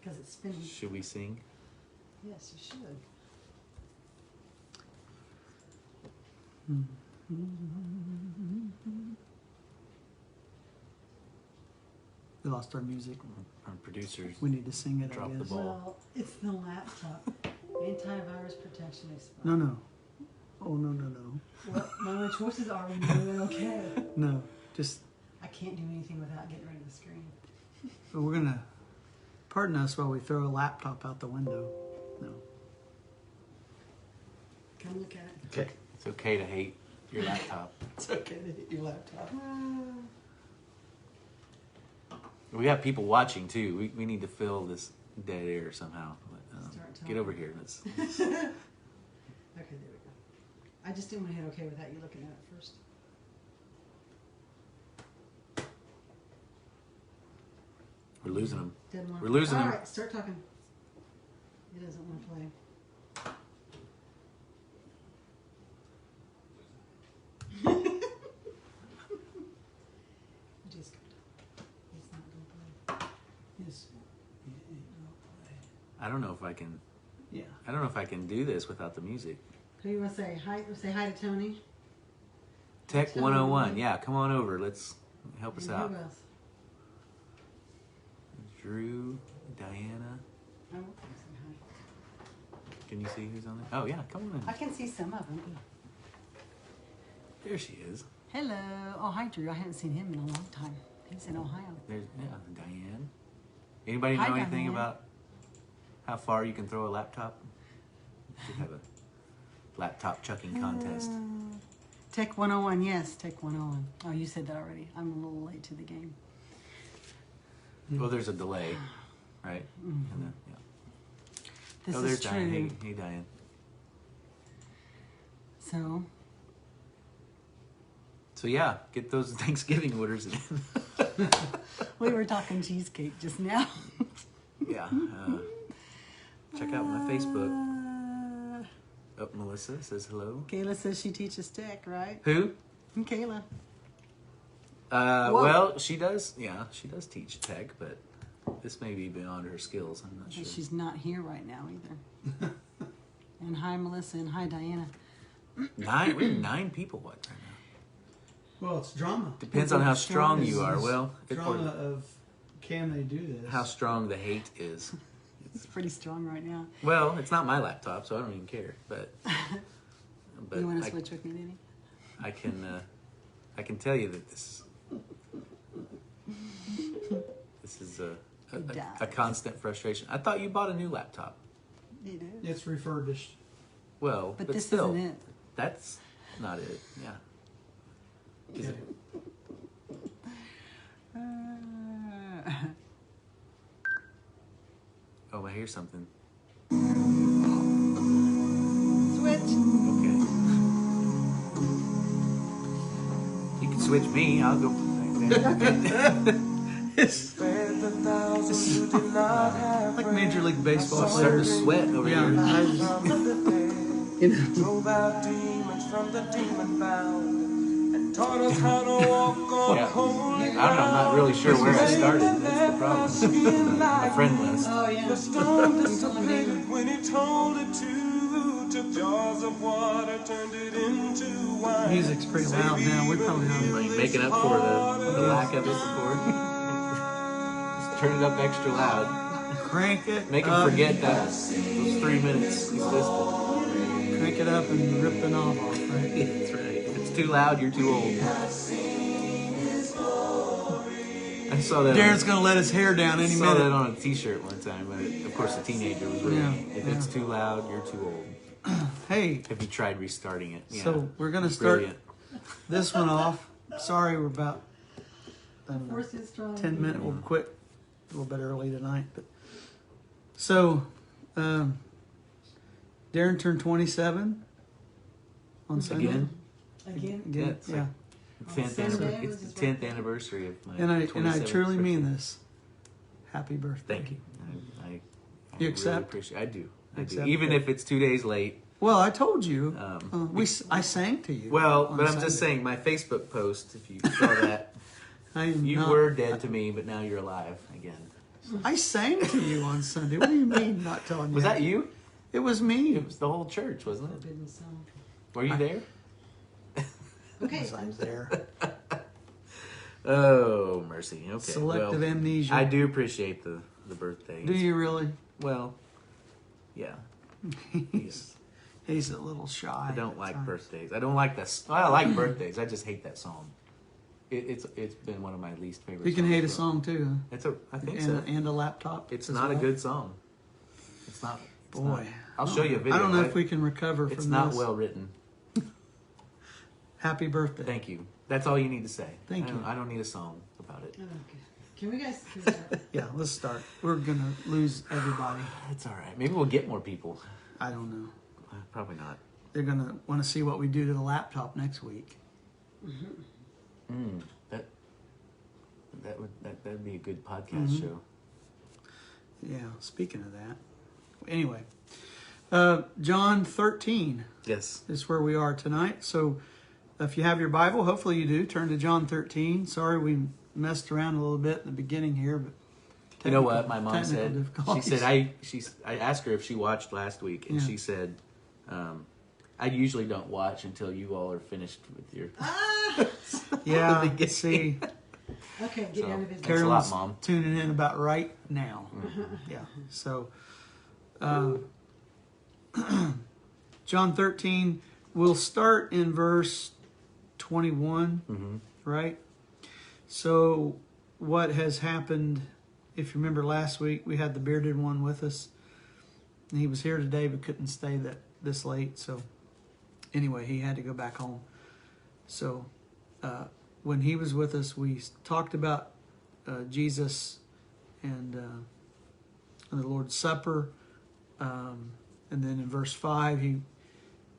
Because it's spinning. Should we sing? Yes, you should. We lost our music. Our producers. We need to sing it, Drop I the guess. ball. Well, it's the laptop. Antivirus protection expired. No, no. Oh, no, no, no. Well, my only choices are we do it okay. No, just, I can't do anything without getting rid of the screen. we're going to, pardon us while we throw a laptop out the window. No. Come look at it. Okay. It's okay to hate your laptop. It's okay to hit your laptop. We have people watching too. We need to fill this dead air somehow. Start Get talking. over here. Let's. Okay, there we go. I just didn't want to hit okay without you looking at it first. We're losing them. Didn't want We're losing All him. right, start talking. He doesn't want to play. Just, he's not going to play. Yes. I don't know if I can. Yeah. I don't know if I can do this without the music. Who you want to say hi? Say hi to Tony. Tech Tony. 101. Yeah, come on over. Let's help us And out. who else? Drew, Diana. I want to say hi. Can you see who's on there? Oh yeah, come on I in. can see some of them. There she is. Hello. Oh, hi, Drew. I haven't seen him in a long time. He's in Ohio. There's Diane. Anybody Hi, know anything Diane. about how far you can throw a laptop? We should have a laptop chucking contest. Tech 101, yes, Tech 101. Oh, you said that already. I'm a little late to the game. Well, there's a delay, right? And then, yeah. This Oh, is there's true. Diane. Hey, Diane. So, So yeah, get those Thanksgiving orders in. we were talking cheesecake just now. Yeah. Check out my Facebook. Oh, Melissa says hello. Kayla says she teaches tech, right? Who? Kayla. Well, she does. Yeah, she does teach tech, but this may be beyond her skills. I'm not sure. She's not here right now either. And hi, Melissa, and hi, Diana. 9. We have 9 people watch right now. Well, it's drama. Depends on how strong you are. This is Well, drama of can they do this? how strong the hate is. It's pretty strong right now. Well, it's not my laptop, so I don't even care. But You want to switch with me, Danny? I can tell you that this is a constant frustration. I thought you bought a new laptop. You do. It's refurbished. Well, But but this still, isn't it. that's not it. Yeah. Is it? Oh, I hear something. Switch. Okay. You can switch me. I'll go back there. It's like Major League Baseball. I'm starting to sweat over Yeah, here. I just, you know. Drove out demons from the demon bound and taught us how to walk on Yeah. holy I don't know. I'm not really sure where I started. That's the problem. My friend list. Oh, yeah. The storm dissipated when he told it to. Took jars of water, turned it into wine. Music's pretty loud now. We probably Are have you making up for the lack of it before? Just turn it up extra loud. crank it. Make him up, forget that those 3 minutes he's listed. Crank it up and rip the knob off. Right? That's right. If it's too loud, you're too old. I saw that. Darren's gonna let his hair down I any saw that minute. on a T-shirt one time. But of course, the teenager was reading. Yeah, If yeah. it's too loud, you're too old. Hey, Have you tried restarting it? Yeah. so we're gonna start Brilliant. this one off. Sorry, we're about I don't know, Force is strong. 10 minutes. We'll quit a little bit early tonight. But so, Darren turned 27 on Sunday. Again? Again? Again, Yeah, it's yeah. like 10th Sunday anniversary. was It's his the 10th birthday. anniversary of my. And I 27th truly mean birthday. this. Happy birthday. Thank you. I You really accept? appreciate. I do. I do. Accept Even it. if it's 2 days late. Well, I told you. Um, I sang to you. Well, on but I'm just Sunday. saying, my Facebook post, if you saw that, I am you not- were dead to me, but now you're alive again. I sang to you on Sunday. What do you mean not telling you? Was that you? It was me. It was the whole church, wasn't it? Forbidden song. Were you there? Okay. I was there. Oh, mercy. Okay. Selective amnesia. I do appreciate the birthdays. Do you really? Well, yeah. He's a little shy. I don't like Sorry. birthdays. I don't like this. I like birthdays. I just hate that song. It's been one of my least favorite. You can songs hate a for- song too. I think and, so. And a laptop. It's as not a well. good song. It's not. It's Boy, not. I'll show you a video. I don't know if we can recover from It's not this. well written. Happy birthday. Thank you. That's all you need to say. Thank you. I don't need a song about it. Okay. Can we guys? Yeah, let's start. We're gonna lose everybody. It's all right. Maybe we'll get more people. I don't know. Probably not. They're gonna want to see what we do to the laptop next week. That'd be a good podcast show. Yeah. Speaking of that, anyway, John 13 Yes. is where we are tonight. So, if you have your Bible, hopefully you do, turn to John 13. Sorry we messed around a little bit in the beginning here, but You know what my mom technical said? She difficulties. said I asked her if she watched last week, and Yeah. she said, I usually don't watch until you all are finished with your. Yeah. beginning. See, Okay, get out of business. Thanks a lot, Carolyn's Mom. tuning in about right now. Yeah. So, John 13, we'll start in verse 21, right? So, what has happened, if you remember last week, we had the bearded one with us. And he was here today but couldn't stay this late. So, anyway, he had to go back home. So, when he was with us, we talked about Jesus and the Lord's Supper. And then in verse 5,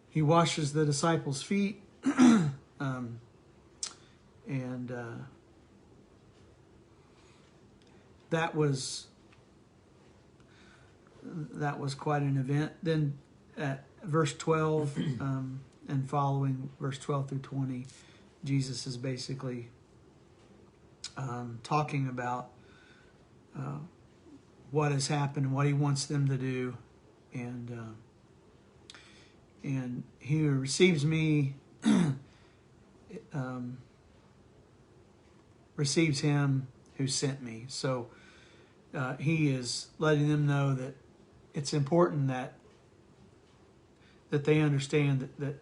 he washes the disciples' feet. That was quite an event. Then at verse 12 and following, verse 12 through 20, Jesus is basically talking about what has happened, what he wants them to do, and he who receives me receives him who sent me. So he is letting them know that it's important that they understand that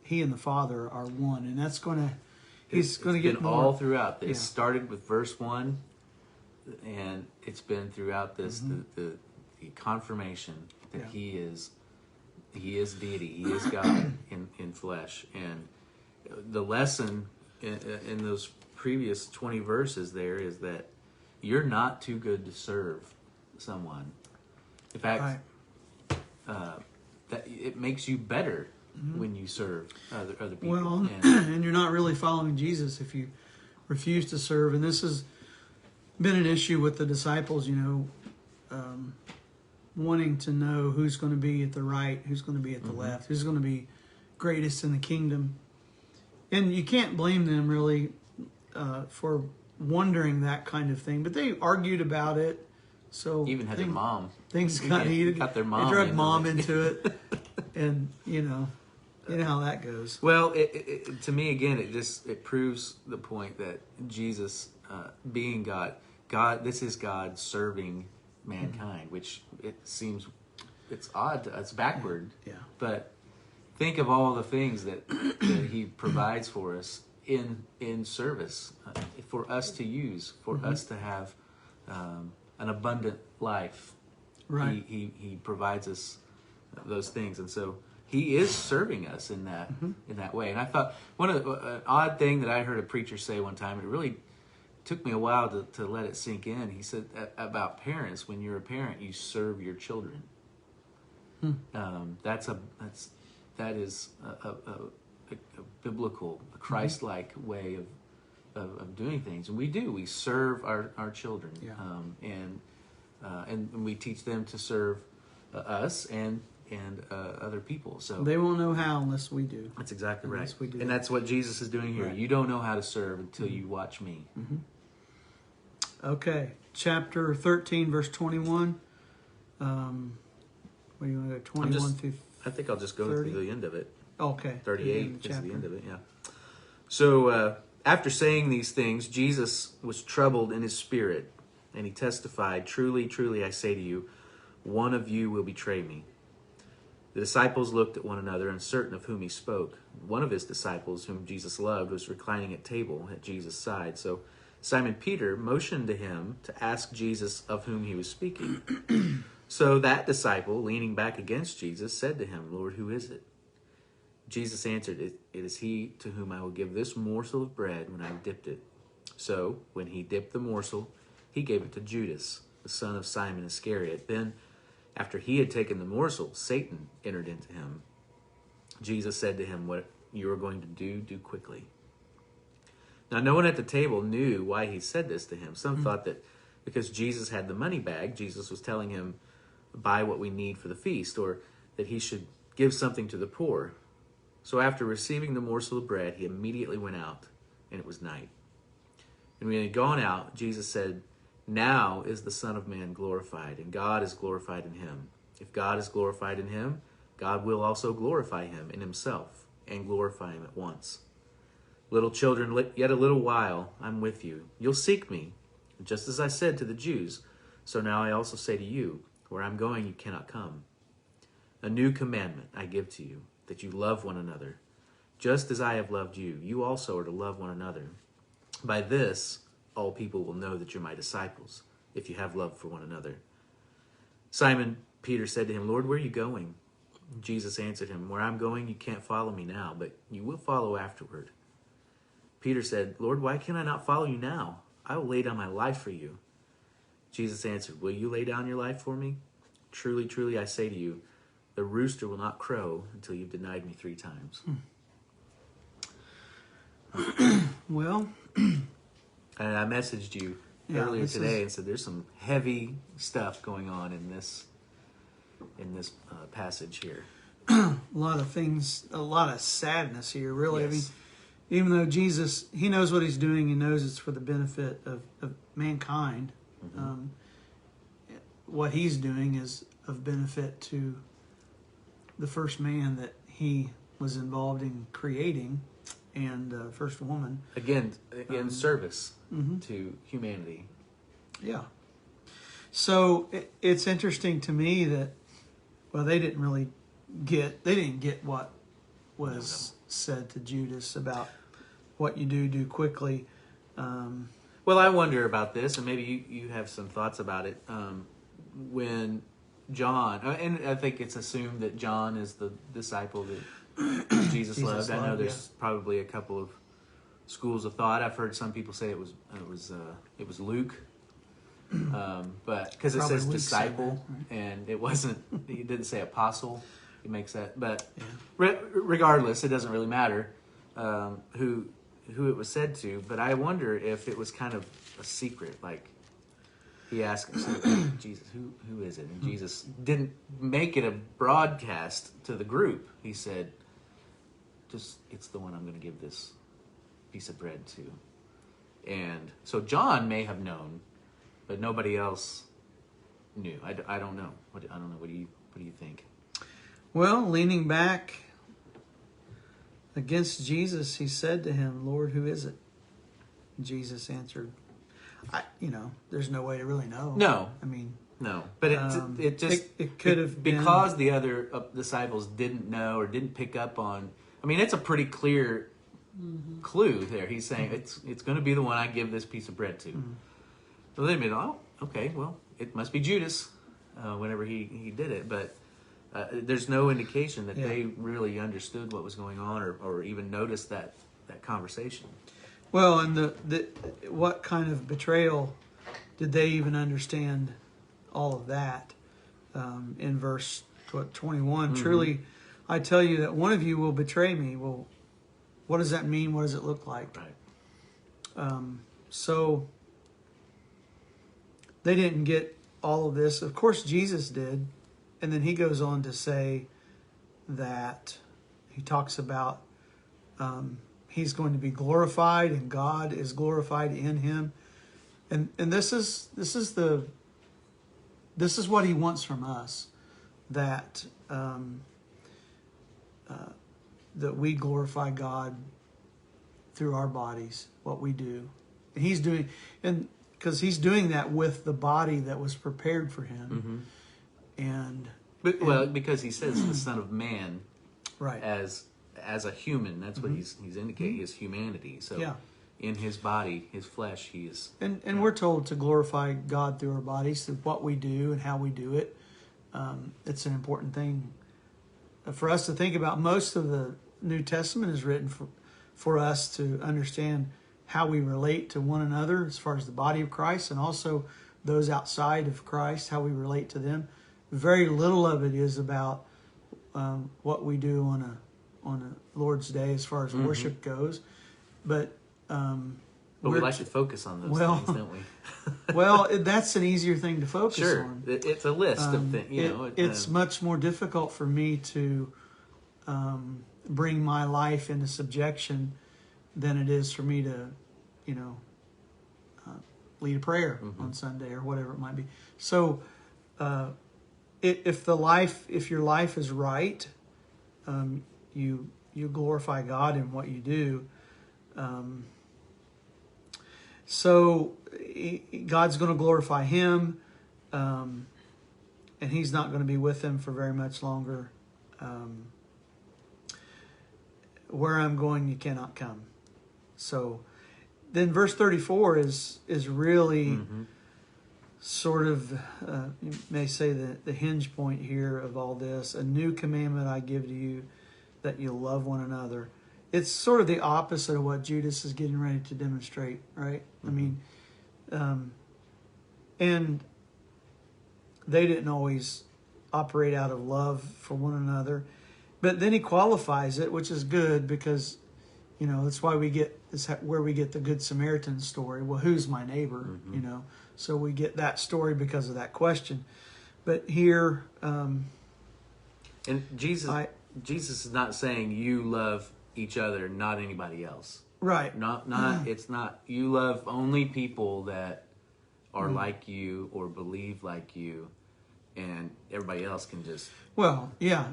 he and the Father are one, and that's going to. He's going to get been more all throughout this. Yeah. It started with verse 1, and it's been throughout this the confirmation that Yeah. he is deity. He is God in flesh, and the lesson in those previous 20 verses there is that you're not too good to serve someone. In fact, that it makes you better when you serve other people. Well, and and you're not really following Jesus if you refuse to serve. And this has been an issue with the disciples, wanting to know who's going to be at the right, who's going to be at the left, who's going to be greatest in the kingdom. And you can't blame them really for wondering that kind of thing. But they argued about it. So even had their mom. things got heated. Got their mom They drug into mom it. into it. And, you know how that goes. Well, it to me again, it proves the point that Jesus, being God, this is God serving mankind, which it seems it's odd, it's backward. Yeah. But think of all the things that He provides for us in service, for us to use, for us to have an abundant life. Right. He provides us those things, and so He is serving us in that way. And I thought an odd thing that I heard a preacher say one time, and it really took me a while to let it sink in. He said about parents: when you're a parent, you serve your children. That is a biblical, a Christ-like way of doing things, and we serve our children, and we teach them to serve us and other people. So They won't know how unless we do. that's exactly right. Unless we do And that. that's what Jesus is doing here. Right. You don't know how to serve until you watch me. Okay, chapter 13, verse 21. What do you want to go? 21 through. I think I'll just go 30? through the end of it. Okay. 38 is the end of it, yeah. So after saying these things, Jesus was troubled in his spirit, and he testified, "Truly, truly, I say to you, one of you will betray me." The disciples looked at one another, uncertain of whom he spoke. One of his disciples, whom Jesus loved, was reclining at table at Jesus' side. So Simon Peter motioned to him to ask Jesus of whom he was speaking. So that disciple, leaning back against Jesus, said to him, "Lord, who is it?" Jesus answered, "It is he to whom I will give this morsel of bread when I have dipped it." So when he dipped the morsel, he gave it to Judas, the son of Simon Iscariot. Then, after he had taken the morsel, Satan entered into him. Jesus said to him, "What you are going to do, do quickly." Now, no one at the table knew why he said this to him. Some thought that because Jesus had the money bag, Jesus was telling him, "Buy what we need for the feast," or that he should give something to the poor. So after receiving the morsel of bread, he immediately went out, and it was night. And when he had gone out, Jesus said, "Now is the Son of Man glorified, and God is glorified in him. If God is glorified in him, God will also glorify him in himself, and glorify him at once. Little children, yet a little while I'm with you. You'll seek me, just as I said to the Jews. So now I also say to you, where I'm going you cannot come. A new commandment I give to you, that you love one another. Just as I have loved you, you also are to love one another. By this, all people will know that you're my disciples, if you have love for one another." Simon Peter said to him, "Lord, where are you going?" Jesus answered him, "Where I'm going, you can't follow me now, but you will follow afterward." Peter said, "Lord, why can I not follow you now? I will lay down my life for you." Jesus answered, "Will you lay down your life for me? Truly, truly, I say to you, the rooster will not crow until you've denied me 3 times. Well, And I messaged you earlier this today and said there's some heavy stuff going on in this passage here. a lot of things, a lot of sadness here, really. Yes. I mean, even though Jesus, he knows what he's doing, he knows it's for the benefit of mankind. Mm-hmm. What he's doing is of benefit to the first man that he was involved in creating, and first woman. Again, service Mm-hmm. to humanity. Yeah. So it's interesting to me that, well, they didn't get what was said to Judas about what you do quickly. Well, I wonder about this, and maybe you have some thoughts about it. When John, and I think it's assumed that John is the disciple that Jesus loved. I know there's probably a couple of schools of thought. I've heard some people say it was Luke, but because it Probably says Luke disciple said that, and it wasn't, he didn't say apostle. He makes that, but Yeah. Regardless, it doesn't really matter who it was said to. But I wonder if it was kind of a secret, like. He asked Jesus, who is it? And Jesus didn't make it a broadcast to the group. He said, it's the one I'm going to give this piece of bread to. And so John may have known, but nobody else knew. I don't know. I don't know. What do you think? Well, leaning back against Jesus, he said to him, "Lord, who is it?" Jesus answered, there's no way to really know. No. I mean, no. But it just it could have been, because the other disciples didn't know or didn't pick up on. I mean, it's a pretty clear clue there. He's saying it's going to be the one I give this piece of bread to. So they admit, oh, okay, well, it must be Judas. Whenever he did it, but there's no indication that they really understood what was going on or even noticed that conversation. Well, and the what kind of betrayal did they even understand all of that? In verse 21, truly, I tell you that one of you will betray me. Well, what does that mean? What does it look like? Right. So they didn't get all of this. Of course, Jesus did. And then he goes on to say that he talks about he's going to be glorified and God is glorified in him. And this is what he wants from us, that that we glorify God through our bodies, what we do. And he's doing, and because he's doing that with the body that was prepared for him. And because he says the Son of Man, right, as a human, that's what he's indicating, his humanity. So yeah. in his body, his flesh, he is. And we're told to glorify God through our bodies, through what we do and how we do it. It's an important thing for us to think about. Most of the New Testament is written for us to understand how we relate to one another as far as the body of Christ, and also those outside of Christ, how we relate to them. Very little of it is about what we do on a Lord's Day as far as worship goes, but we like to focus on those things, don't we? Well, that's an easier thing to focus on. It's a list of things. It's much more difficult for me to bring my life into subjection than it is for me to, lead a prayer on Sunday or whatever it might be. So, if your life is right, you glorify God in what you do. So God's going to glorify him, and he's not going to be with them for very much longer. Where I'm going, you cannot come. So then verse 34 is really sort of, you may say, the hinge point here of all this. A new commandment I give to you, that you love one another. It's sort of the opposite of what Judas is getting ready to demonstrate, right? I mean, and they didn't always operate out of love for one another. But then he qualifies it, which is good, because, that's why where we get the Good Samaritan story. Well, who's my neighbor? So we get that story because of that question. But here, and Jesus is not saying you love each other, not anybody else. Right. It's not, you love only people that are like you or believe like you, and everybody else can just. Well, yeah.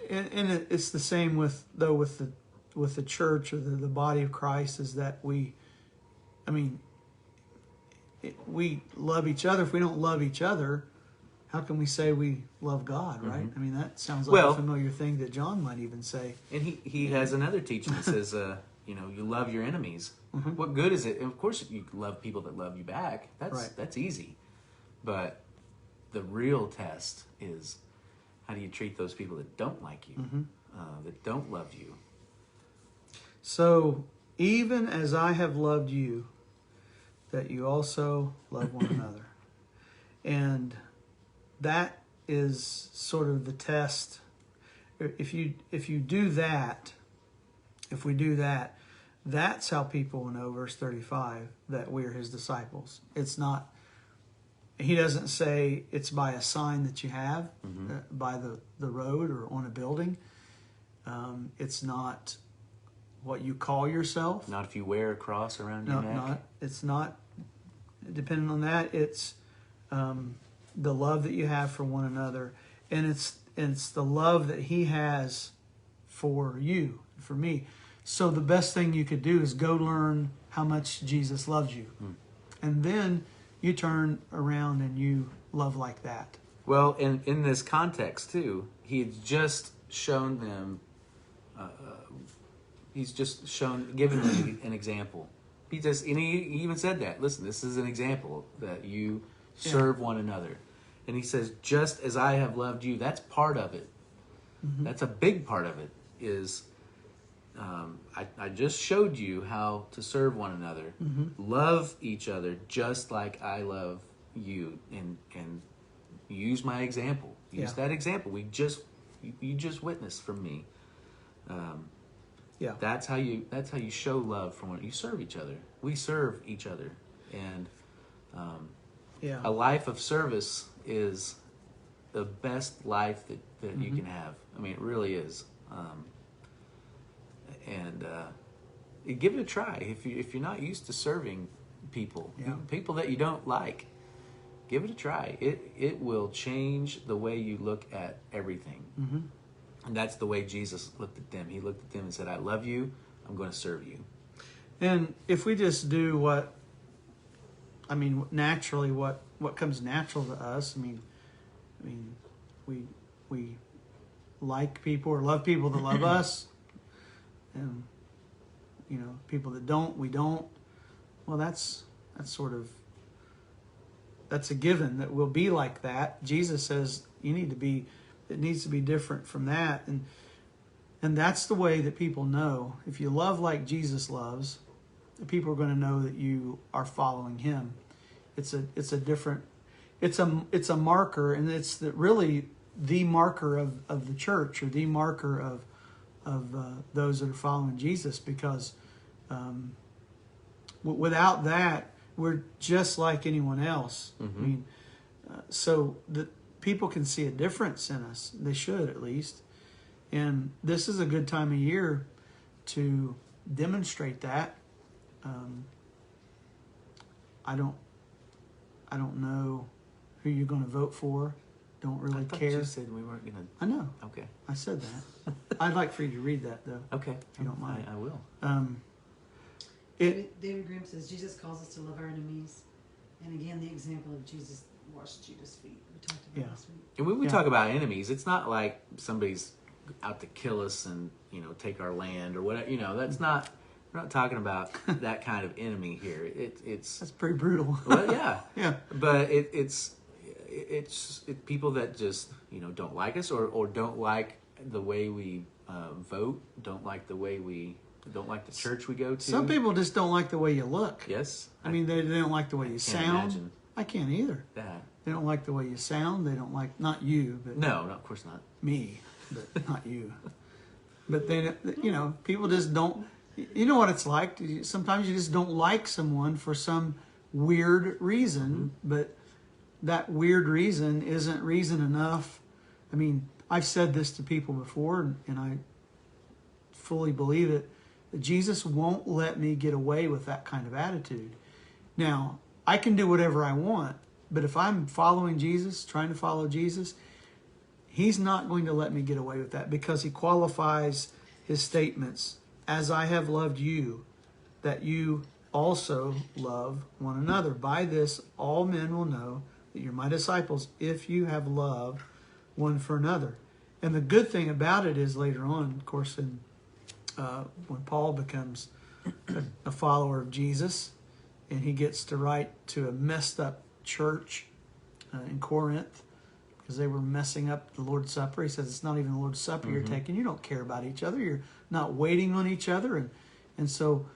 And it's the same with the church or the body of Christ, is that we love each other. If we don't love each other, how can we say we love God, right? I mean, that sounds like a familiar thing that John might even say. And he has another teaching that says, you love your enemies. What good is it? And of course, you love people that love you back. That's easy. But the real test is, how do you treat those people that don't like you, that don't love you? So, even as I have loved you, that you also love one another. And that is sort of the test. If we do that, that's how people will know, verse 35, that we are his disciples. It's not, he doesn't say it's by a sign that you have, by the road or on a building. It's not what you call yourself. Not if you wear a cross around your neck. It's not dependent on that. It's the love that you have for one another, and it's the love that he has for you, for me. So the best thing you could do is go learn how much Jesus loves you, and then you turn around and you love like that. Well, in this context too, he had just shown them. He's just given them an example. He even said that. Listen, this is an example that you serve one another. And he says, just as I have loved you, that's part of it. That's a big part of it, is I just showed you how to serve one another. Love each other just like I love you, and use my example. Use that example. You just witnessed from me. That's how you show love for one. You serve each other. We serve each other, and a life of service is the best life that you can have. I mean, it really is. And give it a try. If you're not used to serving people, Yeah. people that you don't like. Give it a try. It will change the way you look at everything. Mm-hmm. And that's the way Jesus looked at them. He looked at them and said, I love you. I'm going to serve you. And if we just do naturally, what comes natural to us, we like people or love people that love us, and people that don't, we don't. Well, that's a given that we'll be like that. Jesus says it needs to be different from that, and that's the way that people know. If you love like Jesus loves, people are going to know that you are following Him. It's a marker, and it's really the marker of the church, or the marker of those that are following Jesus, because without that, we're just like anyone else. Mm-hmm. So that people can see a difference in us. They should, at least. And this is a good time of year to demonstrate that. I don't know who you're going to vote for. Don't really care. You said we weren't going to. I know. Okay. I said that. I'd like for you to read that, though. Okay. If you don't mind. I will. David Grimm says Jesus calls us to love our enemies, and again the example of Jesus washed Judas' feet. We talked about last week. And when we talk about enemies, it's not like somebody's out to kill us and take our land or whatever. That's not. We're not talking about that kind of enemy here. That's pretty brutal. Well, yeah, yeah. But it's people that just don't like us or don't like the way we vote, don't like the church we go to. Some people just don't like the way you look. Yes. I mean, they don't like the way you sound. Imagine I can't either. that. They don't like the way you sound. They don't like, not you, but No, of course not. me, but not you. But then, people just don't, you know what it's like. Sometimes you just don't like someone for some weird reason, but that weird reason isn't reason enough. I mean, I've said this to people before, and I fully believe it, that Jesus won't let me get away with that kind of attitude. Now, I can do whatever I want, but if I'm following Jesus, trying to follow Jesus, He's not going to let me get away with that, because He qualifies His statements, as I have loved you, that you also love one another. By this, all men will know that you're my disciples, if you have love one for another. And the good thing about it is later on, of course, when Paul becomes a follower of Jesus, and he gets to write to a messed up church in Corinth, because they were messing up the Lord's Supper. He says, it's not even the Lord's Supper you're taking. You don't care about each other. You're not waiting on each other. And so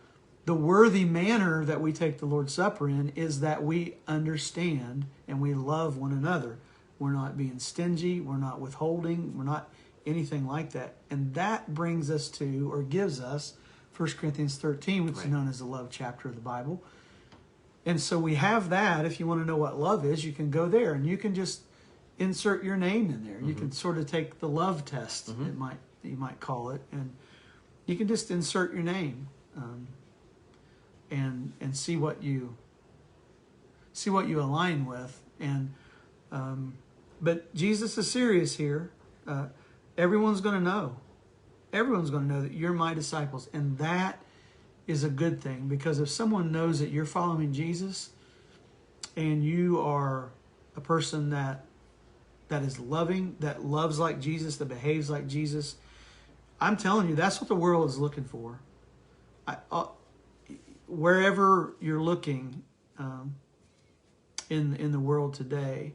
the worthy manner that we take the Lord's Supper in is that we understand and we love one another. We're not being stingy. We're not withholding. We're not anything like that. And that brings us to, or gives us, 1 Corinthians 13, which is known as the love chapter of the Bible. And so we have that. If you want to know what love is, you can go there and you can just insert your name in there. You can sort of take the love test, you might call it, and you can just insert your name and see what you align with. And but Jesus is serious here. Everyone's going to know. Everyone's going to know that you're my disciples, and that is a good thing, because if someone knows that you're following Jesus and you are a person that is loving, that loves like Jesus, that behaves like Jesus, I'm telling you, that's what the world is looking for. Wherever you're looking in the world today,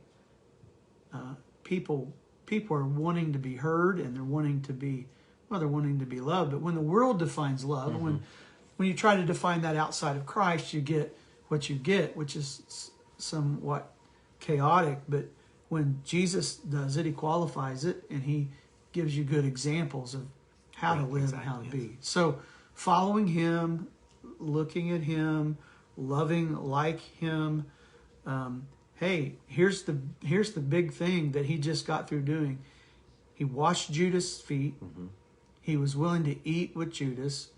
people are wanting to be heard, and they're wanting to be loved. But when the world defines love, when you try to define that outside of Christ, you get what you get, which is somewhat chaotic. But when Jesus does it, He qualifies it, and He gives you good examples of how to live and how to be. So following Him, looking at Him, loving like Him. Hey, here's the big thing that He just got through doing. He washed Judas' feet. He was willing to eat with Judas.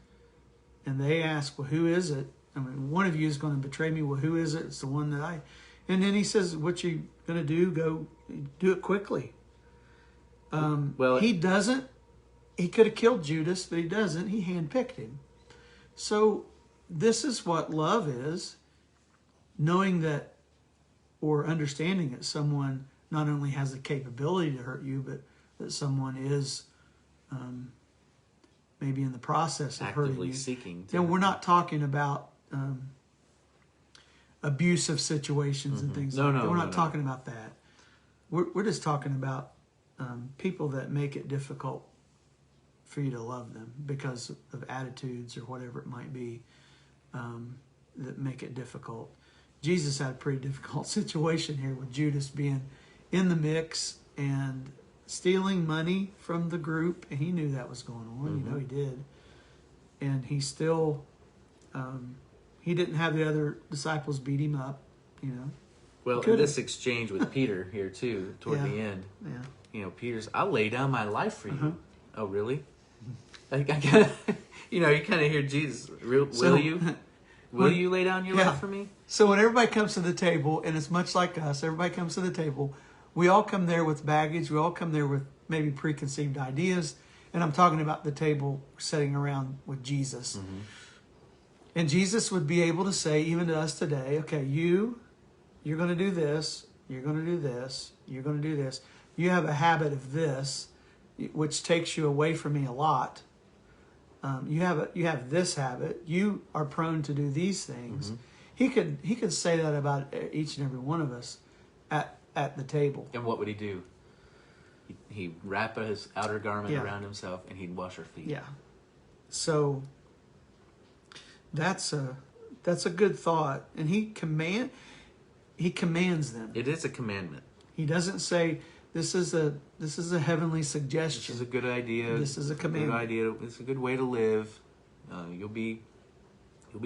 And they asked, well, who is it? I mean, one of you is going to betray me. Well, who is it? It's the one that I. And then he says, what you going to do? Go do it quickly. He doesn't. He could have killed Judas, but he doesn't. He handpicked him. So this is what love is, knowing that or understanding that someone not only has the capability to hurt you, but that someone is maybe in the process of hurting Actively you. seeking. And we're not talking about abusive situations and things like that. We're not talking about that. We're just talking about people that make it difficult for you to love them because of attitudes or whatever it might be that make it difficult. Jesus had a pretty difficult situation here with Judas being in the mix and stealing money from the group, and he knew that was going on. You know, he did. And he still, he didn't have the other disciples beat him up, you know. Well, in this exchange with Peter here too, toward the end, you know, Peter's, I'll lay down my life for you. Oh, really? Like, I kind of, you know, you kind of hear Jesus, will you? Will you lay down your life for me? So when everybody comes to the table, and it's much like us, everybody comes to the table, we all come there with baggage, we all come there with maybe preconceived ideas, and I'm talking about the table sitting around with Jesus. And Jesus would be able to say, even to us today, okay, you're going to do this, you're going to do this, you're going to do this. You have a habit of this, which takes you away from me a lot. You have this habit. You are prone to do these things. He could say that about each and every one of us at the table. And what would he do? He'd wrap his outer garment around himself, and he'd wash our feet. Yeah. So that's a good thought, and he commands them. It is a commandment. He doesn't say this is a heavenly suggestion. This is a good idea. This is a commandment. Good idea. It's a good way to live. You'll be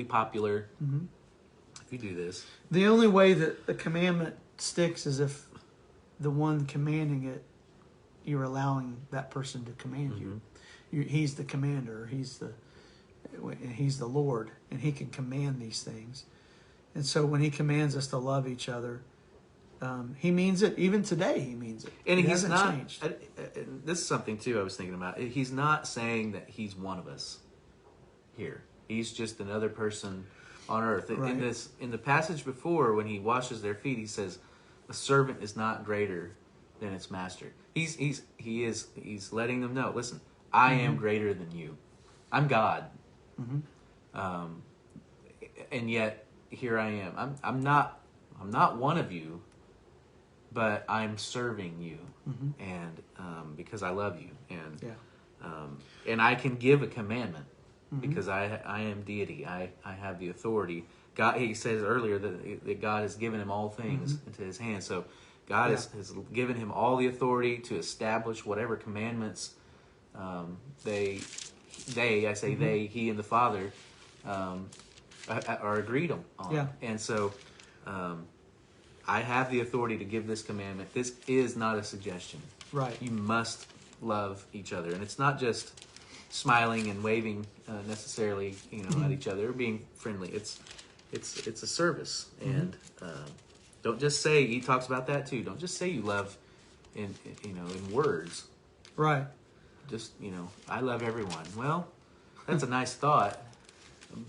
popular if you do this. The only way that the commandment sticks is if the one commanding it, you're allowing that person to command you. He's the commander. He's the Lord, and he can command these things. And so when he commands us to love each other, he means it. Even today, he means it. And he hasn't changed. This is something too I was thinking about. He's not saying that he's one of us here. He's just another person on earth. Right. In the passage before, when he washes their feet, he says, "A servant is not greater than its master." He's letting them know. Listen, I am greater than you. I'm God. And yet here I am. I'm not one of you, but I'm serving you, and because I love you, and I can give a commandment because I am deity. I have the authority. God, he says earlier that God has given him all things into his hands. So God has given him all the authority to establish whatever commandments he and the Father are agreed on. Yeah. And so I have the authority to give this commandment. This is not a suggestion. Right. You must love each other. And it's not just smiling and waving necessarily, at each other, or being friendly. It's a service. And don't just say, he talks about that too. Don't just say you love in words. Right. Just, I love everyone. Well, that's a nice thought,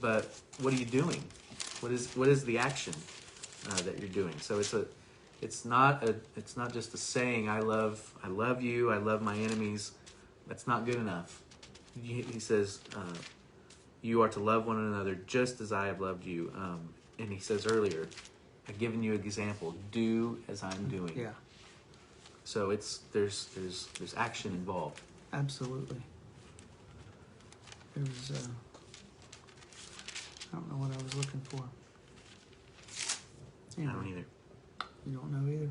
but what are you doing? What is the action that you're doing? So it's not just a saying, I love you, I love my enemies. That's not good enough. He says, you are to love one another just as I have loved you. And he says earlier, I've given you an example. Do as I'm doing. Yeah. So there's action involved. Absolutely. There's I don't know what I was looking for. Anyway, I don't either. You don't know either.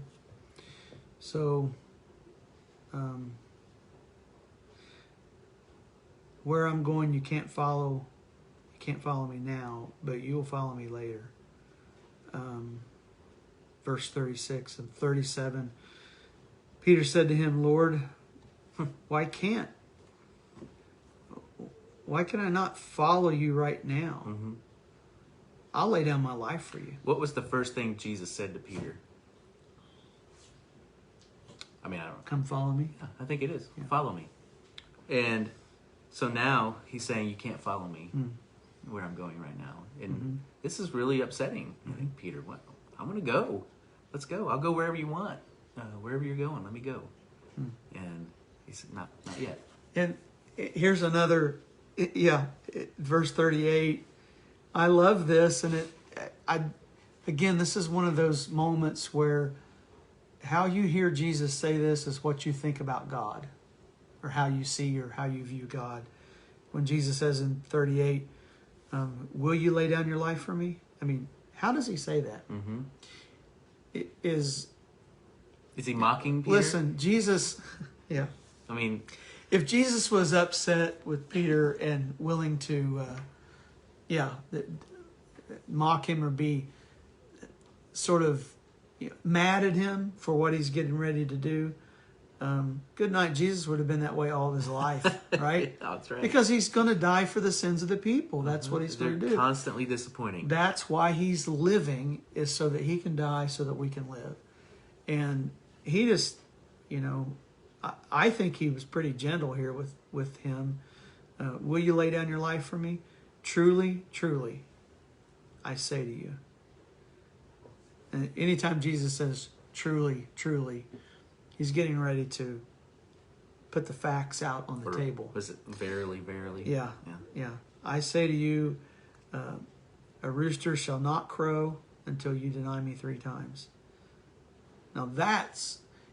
So, where I'm going, you can't follow me now, but you will follow me later. Verse 36 and 37. Peter said to him, Lord, why can I not follow you right now? I'll lay down my life for you. What was the first thing Jesus said to Peter? I mean, I don't know. Come follow me. I think it is. Yeah. Follow me. And so now he's saying, you can't follow me where I'm going right now. And this is really upsetting, I think, Peter. What? I'm going to go. Let's go. I'll go wherever you want. Wherever you're going, let me go. And he said, not yet. And here's another, verse 38. I love this, and again, this is one of those moments where how you hear Jesus say this is what you think about God, or how you see or how you view God. When Jesus says in 38, will you lay down your life for me? I mean, how does he say that? Mm-hmm. Is he mocking Peter? Listen, Jesus, yeah. I mean, if Jesus was upset with Peter and willing to, mock him or be sort of mad at him for what he's getting ready to do, good night, Jesus would have been that way all of his life, right? That's right. Because he's going to die for the sins of the people. That's what he's going to do. Constantly disappointing. That's why he's living, is so that he can die so that we can live. And he just, I think he was pretty gentle here with him. Will you lay down your life for me? Truly, truly, I say to you. And anytime Jesus says truly, truly, he's getting ready to put the facts out on the table. Was it verily, verily? Yeah. I say to you, a rooster shall not crow until you deny me 3 times. Now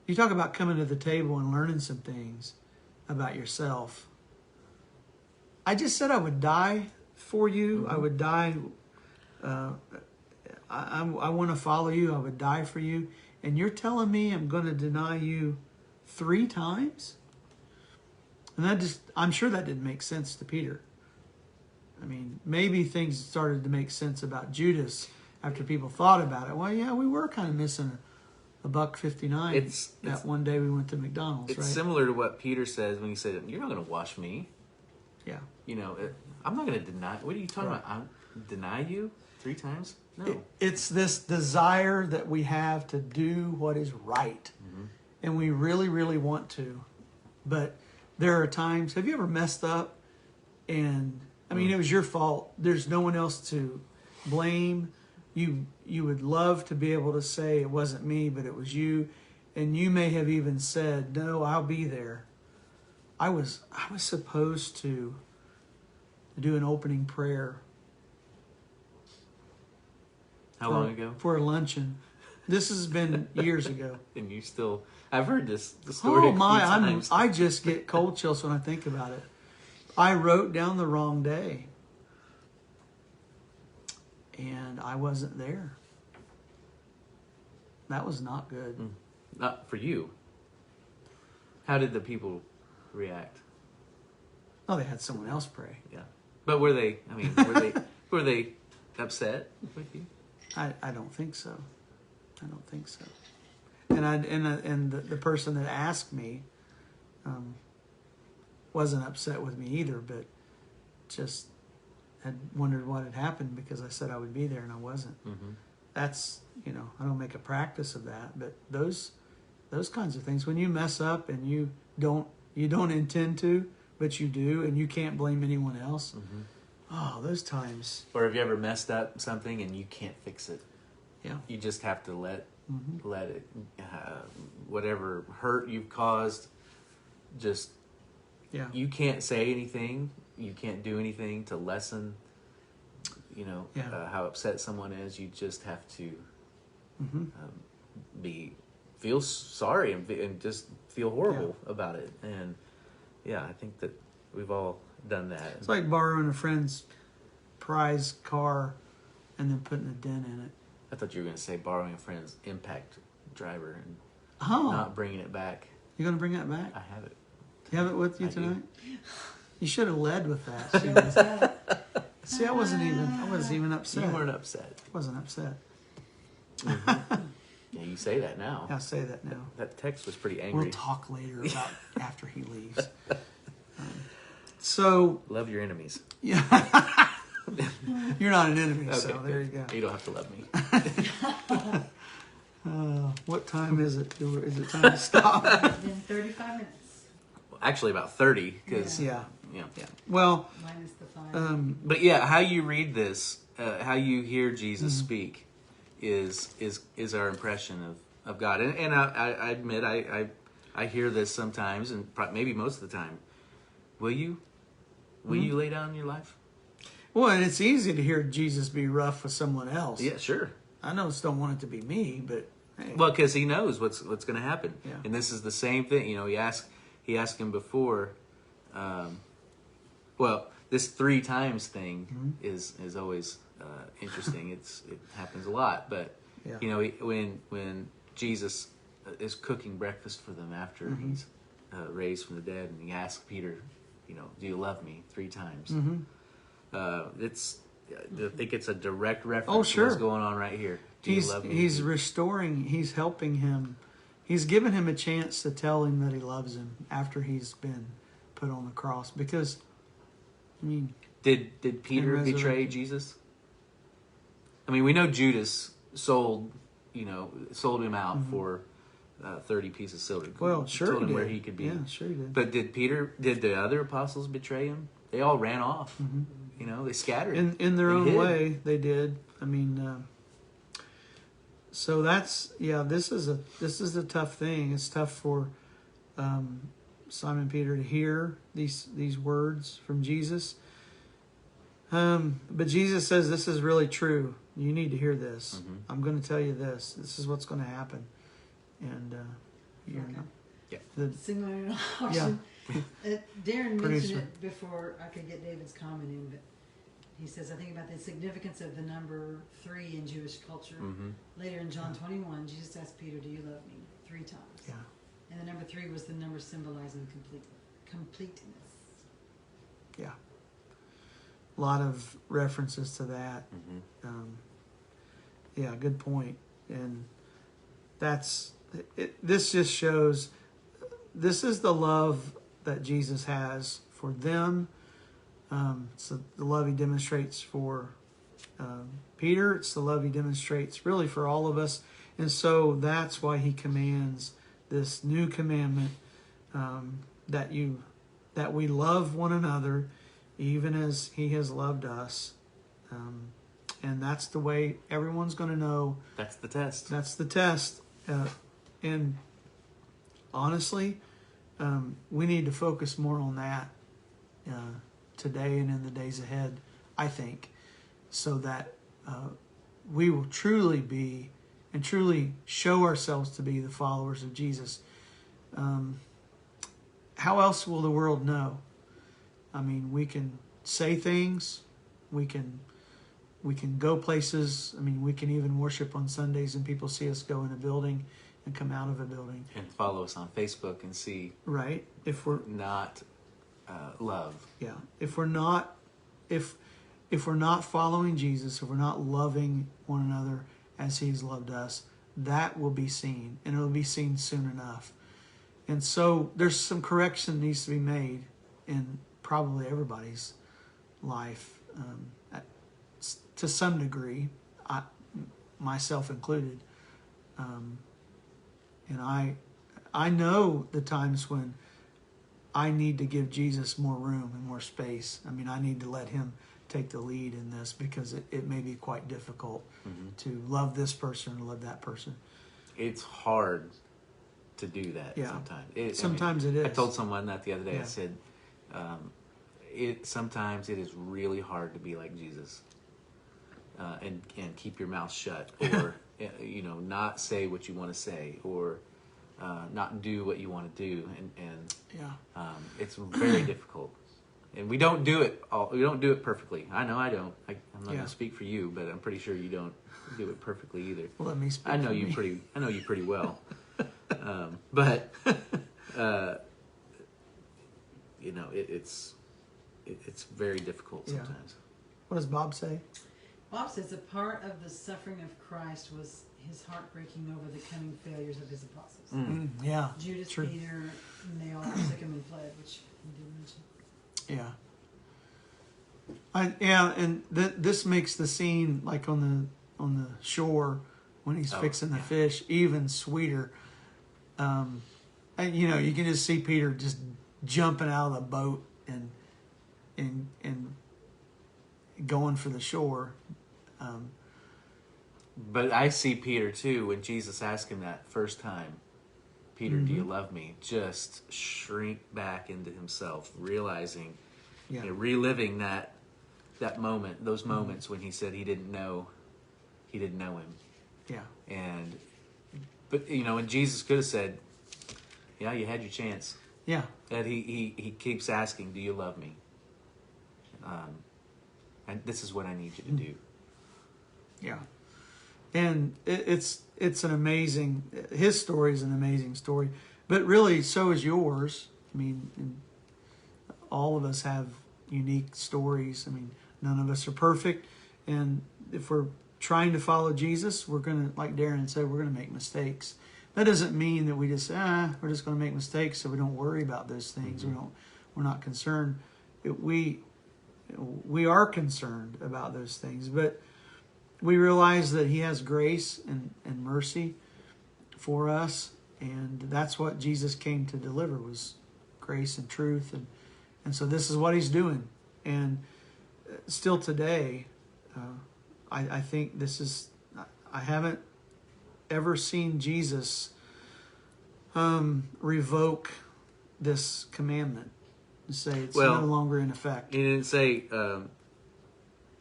you talk about coming to the table and learning some things about yourself. I just said I would die for you. I would die. I want to follow you. I would die for you. And you're telling me I'm going to deny you 3 times? And I'm sure that didn't make sense to Peter. I mean, maybe things started to make sense about Judas after people thought about it. Well, yeah, we were kind of missing $1.59. It's one day we went to McDonald's, it's right? It's similar to what Peter says when he said, "You're not going to wash me." Yeah. I'm not going to deny. What are you talking about? I'll deny you 3 times? No. It's this desire that we have to do what is right. Mm-hmm. And we really, really want to. But there are times, have you ever messed up? And, I mean, it was your fault. There's no one else to blame. You would love to be able to say it wasn't me, but it was you. And you may have even said, no, I'll be there. I was supposed to do an opening prayer. How long ago? For a luncheon. This has been years ago. And you still... I've heard the story a few times. I just get cold chills when I think about it. I wrote down the wrong day. And I wasn't there. That was not good. Not for you. How did the people react? Oh, they had someone else pray. Yeah. But were they upset with you? I don't think so. I don't think so. And the person that asked me wasn't upset with me either, but just had wondered what had happened because I said I would be there and I wasn't. Mm-hmm. That's, I don't make a practice of that, but those kinds of things, when you mess up and you don't intend to, but you do, and you can't blame anyone else. Mm-hmm. Oh, those times. Or have you ever messed up something and you can't fix it? Yeah. You just have to let it, whatever hurt you've caused, just, you can't say anything. You can't do anything to lessen, how upset someone is. You just have to feel sorry and just feel horrible about it. And I think that we've all done that. It's like borrowing a friend's prize car and then putting a dent in it. I thought you were going to say borrowing a friend's impact driver and not bringing it back. You're going to bring that back? I have it. You have it with you tonight? You should have led with that. See, I wasn't even upset. You weren't upset. I wasn't upset. Mm-hmm. Yeah, you say that now. I say that now. That text was pretty angry. We'll talk later about after he leaves. So love your enemies. Yeah. You're not an enemy, Okay, so there you good. go. You don't have to love me. What time is it? Is it time to stop? Then 35 minutes. Actually, about 30, because Yeah. yeah. Yeah. Well, Minus the 5. But yeah, how you read this, how you hear Jesus Mm-hmm. speak, is our impression of God. And I admit I hear this sometimes, and maybe most of the time. Will you Mm-hmm. lay down your life? well, and it's easy to hear Jesus be rough with someone else. Yeah, sure. I just don't want it to be me, but hey. Well, because he knows what's going to happen, Yeah. and this is the same thing. He asked him before. Well, this 3 times thing is always interesting. It happens a lot, but Yeah. when Jesus is cooking breakfast for them after he's raised from the dead, and he asks Peter, do you love me 3 times? I think it's a direct reference to sure. what's going on right here. Do you love me? He's restoring. He's helping him. He's given him a chance to tell him that he loves him after he's been put on the cross. Because, I mean, Did Peter And betray resurrected. Jesus? I mean, we know Judas sold him out for 30 pieces of silver. well, sure told he him did. where he could be. Yeah, sure he did. But did the other apostles betray him? They all ran off. They scattered. In their They own hid. way, they did. I mean, so that's This is a tough thing. It's tough for Simon Peter to hear these words from Jesus. But Jesus says this is really true. You need to hear this. I'm going to tell you this. This is what's going to happen. And you're Okay. not. Yeah. Singular auction. Darin Producer. mentioned it before I could get David's comment in, but he says, I think about the significance of the number 3 in Jewish culture. Later in John 21, Jesus asked Peter, do you love me? 3 times. Yeah. And the number 3 was the number symbolizing completeness. Yeah. A lot of references to that. Yeah, good point. And this just shows this is the love that Jesus has for them. So the love he demonstrates for Peter. It's the love he demonstrates really for all of us. And so that's why he commands this new commandment that we love one another even as he has loved us. And that's the way everyone's going to know. That's the test. That's the test. And honestly, we need to focus more on that today and in the days ahead, I think, so that we will truly be and truly show ourselves to be the followers of Jesus. How else will the world know? I mean, we can say things, we can go places. I mean, we can even worship on Sundays and people see us go in a building and come out of a building. And follow us on Facebook and see Right? If we're not love. Yeah. If we're not following Jesus, if we're not loving one another as he's loved us, that will be seen, and it'll be seen soon enough. And so there's some correction that needs to be made in probably everybody's life, to some degree, myself included. And I know the times when I need to give Jesus more room and more space. I mean, I need to let him take the lead in this because it may be quite difficult to love this person or love that person. It's hard to do that Yeah. sometimes. Sometimes it is. I told someone that the other day. Yeah. I said, sometimes it is really hard to be like Jesus and keep your mouth shut, or not say what you want to say, or not do what you want to do, and Yeah. it's very difficult. And we don't do it we don't do it perfectly. I know I don't. I'm not Yeah. going to speak for you, but I'm pretty sure you don't do it perfectly either. Let me speak. I know for you me. pretty well. But it's very difficult Yeah. sometimes. What does Bob say? Bob says a part of the suffering of Christ was his heart breaking over the coming failures of his apostles. Yeah. Judas, True. Peter, and they all forsook him and fled, which we did mention. Yeah. And this makes the scene like on the shore when he's fixing the fish even sweeter. And, you know, you can just see Peter just jumping out of the boat and going for the shore. But I see Peter too when Jesus asked him that first time, Peter, do you love me? Just shrink back into himself, realizing, reliving that moment, those moments when he said he didn't know him. Yeah. But you know, and Jesus could have said, yeah, you had your chance. Yeah. And he keeps asking, do you love me? And this is what I need you to do. Yeah. And it's an amazing, his story is an amazing story, but really so is yours. I mean, all of us have unique stories. I mean, none of us are perfect. And if we're trying to follow Jesus, we're going to, like Darin said, we're going to make mistakes. That doesn't mean that we just say, we're just going to make mistakes so we don't worry about those things. We're not concerned. We are concerned about those things, but we realize that he has grace and mercy for us, and that's what Jesus came to deliver, was grace and truth, and so this is what he's doing. And still today, I think this is, I haven't ever seen Jesus revoke this commandment and say it's no longer in effect. He didn't say,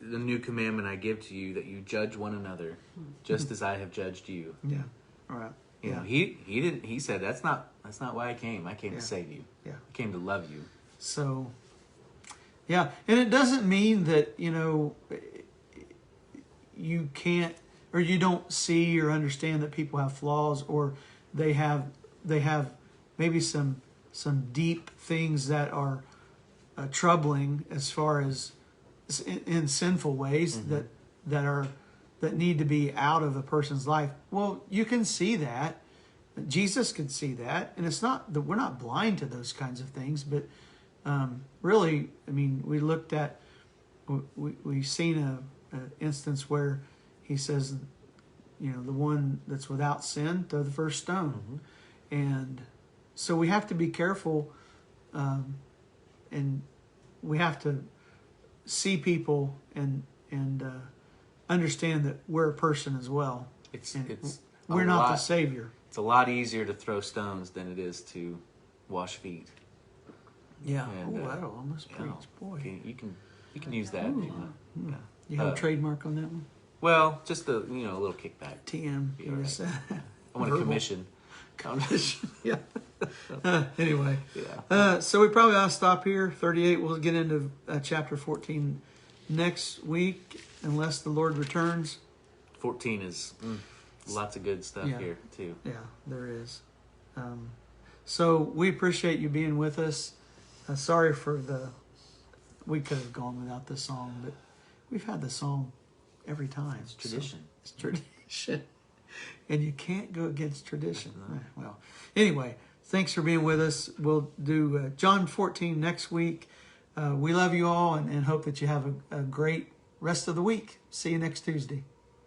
the new commandment I give to you, that you judge one another just as I have judged you. Yeah. All right. You know, he didn't, he said, that's not why I came. I came to save you. Yeah. I came to love you. So, yeah. And it doesn't mean that, you know, you can't, or you don't see or understand that people have flaws, or they have maybe some deep things that are troubling as far as in sinful ways that need to be out of a person's life. Well, you can see that. Jesus could see that, and it's not that we're not blind to those kinds of things, but really, I mean, we've seen a instance where he says, you know, the one that's without sin, throw the first stone. And so we have to be careful, and we have to see people and understand that we're a person as well. We're not the Savior. It's a lot easier to throw stones than it is to wash feet. Yeah. And, that'll almost preach. Boy, you can use that. Yeah. You have a trademark on that one? Well, just a little kickback. TM. Be all right. Yes. I want a commission. Yeah. Anyway. Yeah. So we probably ought to stop here. 38. We'll get into chapter 14 next week, unless the Lord returns. 14 is lots of good stuff here too. Yeah, there is. So we appreciate you being with us. Sorry for we could have gone without the song, but we've had the song every time. It's tradition. So it's tradition. And you can't go against tradition. Well, anyway, thanks for being with us. We'll do John 14 next week. We love you all and hope that you have a great rest of the week. See you next Tuesday.